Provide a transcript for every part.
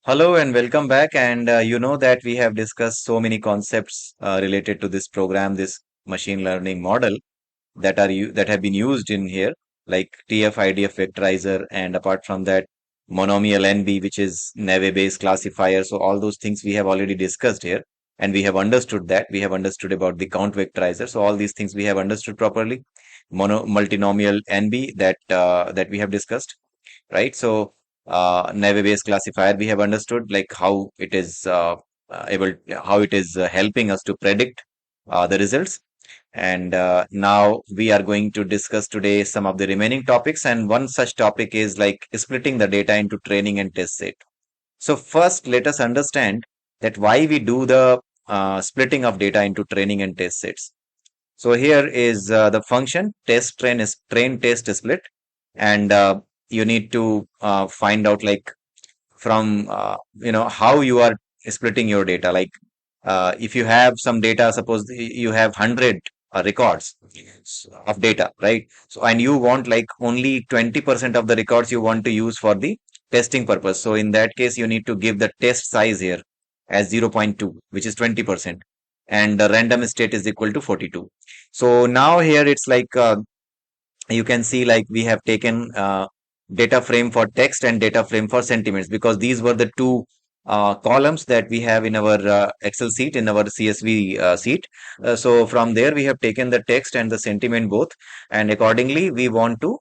Hello and welcome back. And you know that we have discussed so many concepts related to this program, this machine learning model that have been used in here, like TF-IDF vectorizer, and apart from that, monomial NB, which is Neve-based classifier. So all those things we have already discussed here, and we have understood that. We have understood about the count vectorizer. So all these things we have understood properly. Multinomial NB that we have discussed, right? So, Naive-based classifier, we have understood like how it is able, how it is helping us to predict the results. And now we are going to discuss today some of the remaining topics. And one such topic is like splitting the data into training and test set. So first, let us understand that why we do the splitting of data into training and test sets. So here is the function test train is train test split, and you need to find out like from how you are splitting your data. Like if you have some data, suppose you have 100 records of data, right? So and you want like only 20% of the records you want to use for the testing purpose. So in that case, you need to give the test size here as 0.2, which is 20%, and the random state is equal to 42. So now here it's like you can see like we have taken data frame for text and data frame for sentiments, because these were the two columns that we have in our Excel sheet, in our CSV sheet. So from there we have taken the text and the sentiment both, and accordingly we want to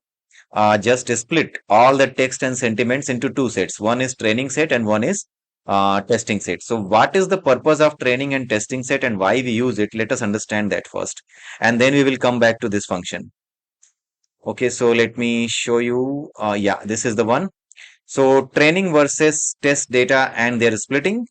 just split all the text and sentiments into two sets. One is training set and one is testing set. So what is the purpose of training and testing set and why we use it? Let us understand that first, and then we will come back to this function. Okay, so let me show you. Yeah, this is the one. So training versus test data and their splitting.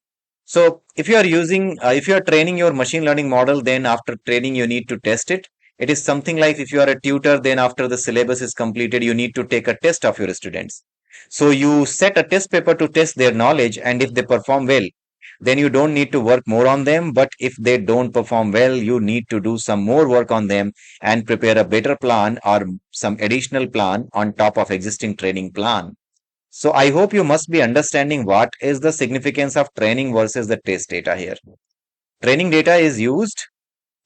So if you are training your machine learning model, then after training, you need to test it. It is something like if you are a tutor, then after the syllabus is completed, you need to take a test of your students. So you set a test paper to test their knowledge, and if they perform well, then you don't need to work more on them. But if they don't perform well, you need to do some more work on them and prepare a better plan or some additional plan on top of existing training plan. So I hope you must be understanding what is the significance of training versus the test data here. Training data is used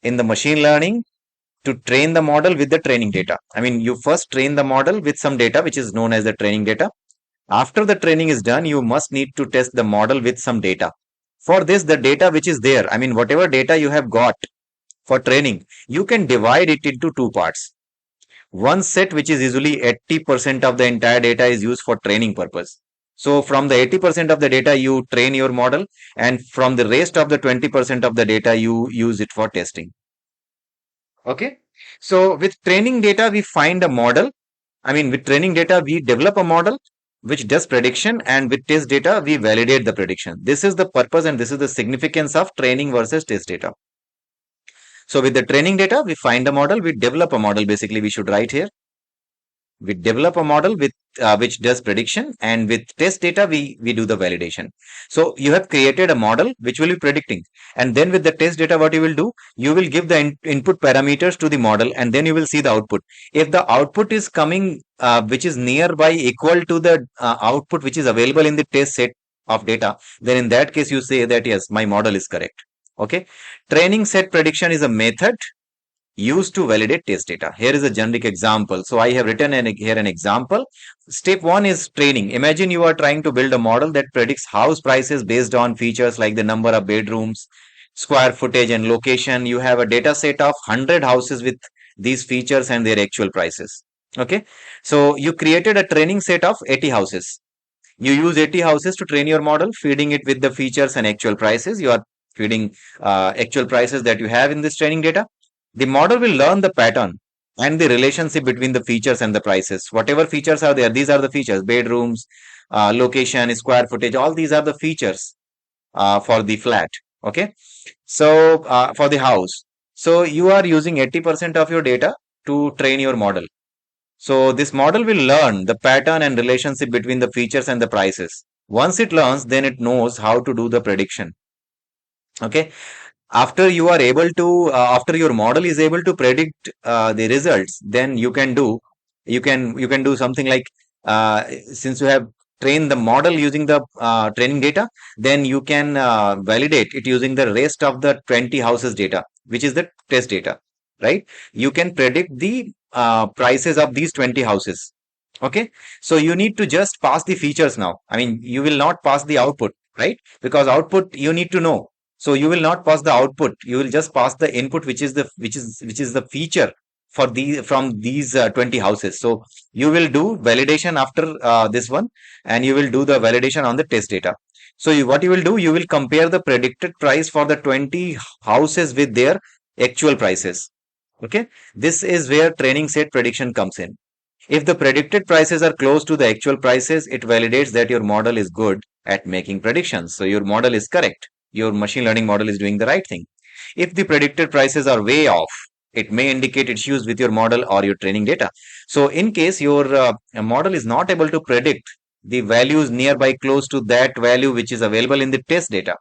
in the machine learning to train the model with the training data. I mean, you first train the model with some data which is known as the training data. After the training is done, you must need to test the model with some data. For this, the data which is there, I mean, whatever data you have got for training, you can divide it into two parts. One set, which is usually 80% of the entire data, is used for training purpose. So from the 80% of the data, you train your model, and from the rest of the 20% of the data, you use it for testing. Okay. So with training data, we find a model. I mean, with training data, we develop a model which does prediction, and with test data, we validate the prediction. This is the purpose and this is the significance of training versus test data. So with the training data, we find a model, we develop a model. Basically, we should write here. We develop a model with which does prediction, and with test data we do the validation. So you have created a model which will be predicting, and then with the test data, what you will do, you will give the input parameters to the model, and then you will see the output. If the output is coming which is nearby equal to the output which is available in the test set of data, then in that case you say that yes, my model is correct. Okay. Training set prediction is a method used to validate test data. Here is a generic example. So I have written here an example. Step one is training. Imagine you are trying to build a model that predicts house prices based on features like the number of bedrooms, square footage, and location. You have a data set of 100 houses with these features and their actual prices. Okay. So you created a training set of 80 houses. You use 80 houses to train your model, feeding it with the features and actual prices. You are feeding actual prices that you have in this training data. The model will learn the pattern and the relationship between the features and the prices. Whatever features are there, these are the features: bedrooms, location, square footage. All these are the features for the flat. Okay. So for the house. So you are using 80% of your data to train your model. So this model will learn the pattern and relationship between the features and the prices. Once it learns, then it knows how to do the prediction. Okay. After you are able to, after your model is able to predict the results, then you can do something like, since you have train the model using the training data, then you can validate it using the rest of the 20 houses data, which is the test data, right? You can predict the prices of these 20 houses. Okay, so you need to just pass the features now. I mean, you will not pass the output, right? Because output you need to know. So you will not pass the output. You will just pass the input, which is the feature for the from these 20 houses. So you will do validation after this one, and you will do the validation on the test data. So what you will do, you will compare the predicted price for the 20 houses with their actual prices. Okay, this is where training set prediction comes in. If the predicted prices are close to the actual prices, it validates that your model is good at making predictions. So your model is correct. Your machine learning model is doing the right thing. If the predicted prices are way off, it may indicate issues with your model or your training data. So in case your model is not able to predict the values nearby close to that value which is available in the test data,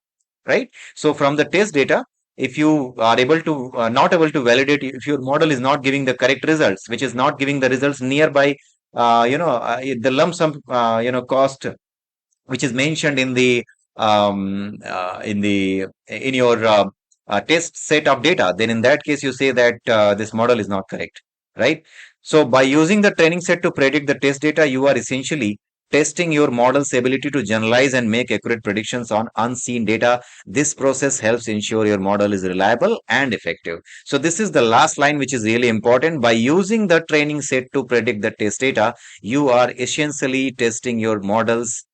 right? So from the test data, if you are able to not able to validate, if your model is not giving the correct results, which is not giving the results nearby the lump sum cost which is mentioned in your test set of data, then in that case you say that this model is not correct, right? So by using the training set to predict the test data, you are essentially testing your model's ability to generalize and make accurate predictions on unseen data. This process helps ensure your model is reliable and effective. So this is the last line which is really important. By using the training set to predict the test data, you are essentially testing your model's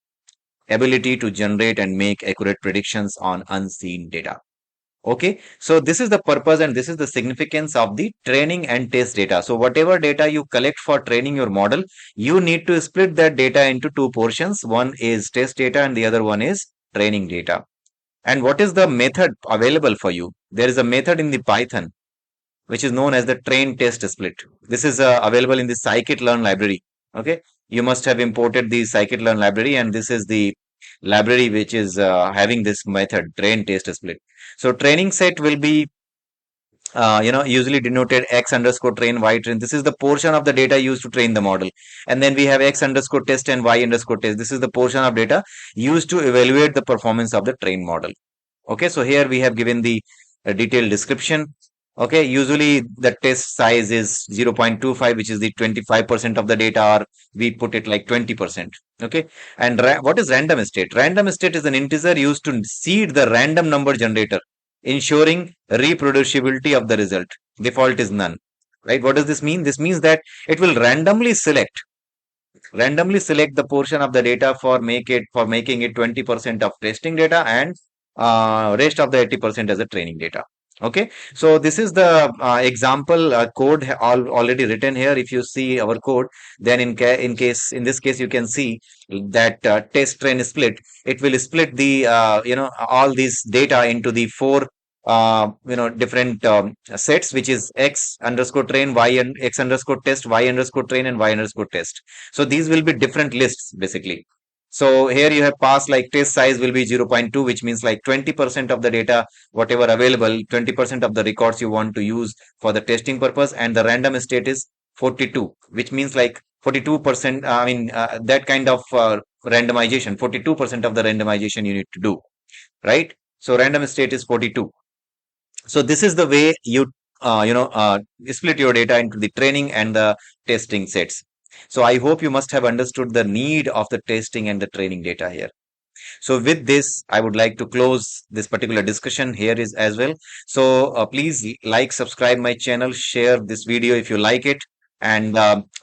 ability to generate and make accurate predictions on unseen data. Okay, so this is the purpose and this is the significance of the training and test data. So whatever data you collect for training your model, you need to split that data into two portions. One is test data and the other one is training data. And what is the method available for you? There is a method in the Python which is known as the train test split. This is available in the scikit-learn library. Okay, you must have imported the scikit-learn library, and this is the library which is having this method train test split. So training set will be usually denoted x underscore train y train. This is the portion of the data used to train the model. And then we have x underscore test and y underscore test. This is the portion of data used to evaluate the performance of the trained model. Okay, so here we have given the detailed description. Okay, usually the test size is 0.25, which is the 25% of the data, or we put it like 20%. Okay, and what is random state? Random state is an integer used to seed the random number generator, ensuring reproducibility of the result. Default is none. Right? What does this mean? This means that it will randomly select the portion of the data for making it 20% of testing data, and rest of the 80% as a training data. Okay, so this is the example code already written here. If you see our code, then in this case you can see that test train split. It will split the all these data into the four different sets, which is x underscore train, y and x underscore test, y underscore train, and y underscore test. So these will be different lists basically. So here you have passed like test size will be 0.2, which means like 20% of the data, whatever available, 20% of the records you want to use for the testing purpose. And the random state is 42, which means like 42%. That kind of randomization, 42% of the randomization you need to do, right? So random state is 42. So this is the way you split your data into the training and the testing sets. So I hope you must have understood the need of the testing and the training data here. So with this, I would like to close this particular discussion here is as well. So please like, subscribe my channel, share this video if you like it, and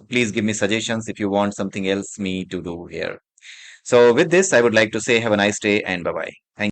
please give me suggestions if you want something else me to do here. So with this, I would like to say have a nice day and bye bye. Thank you.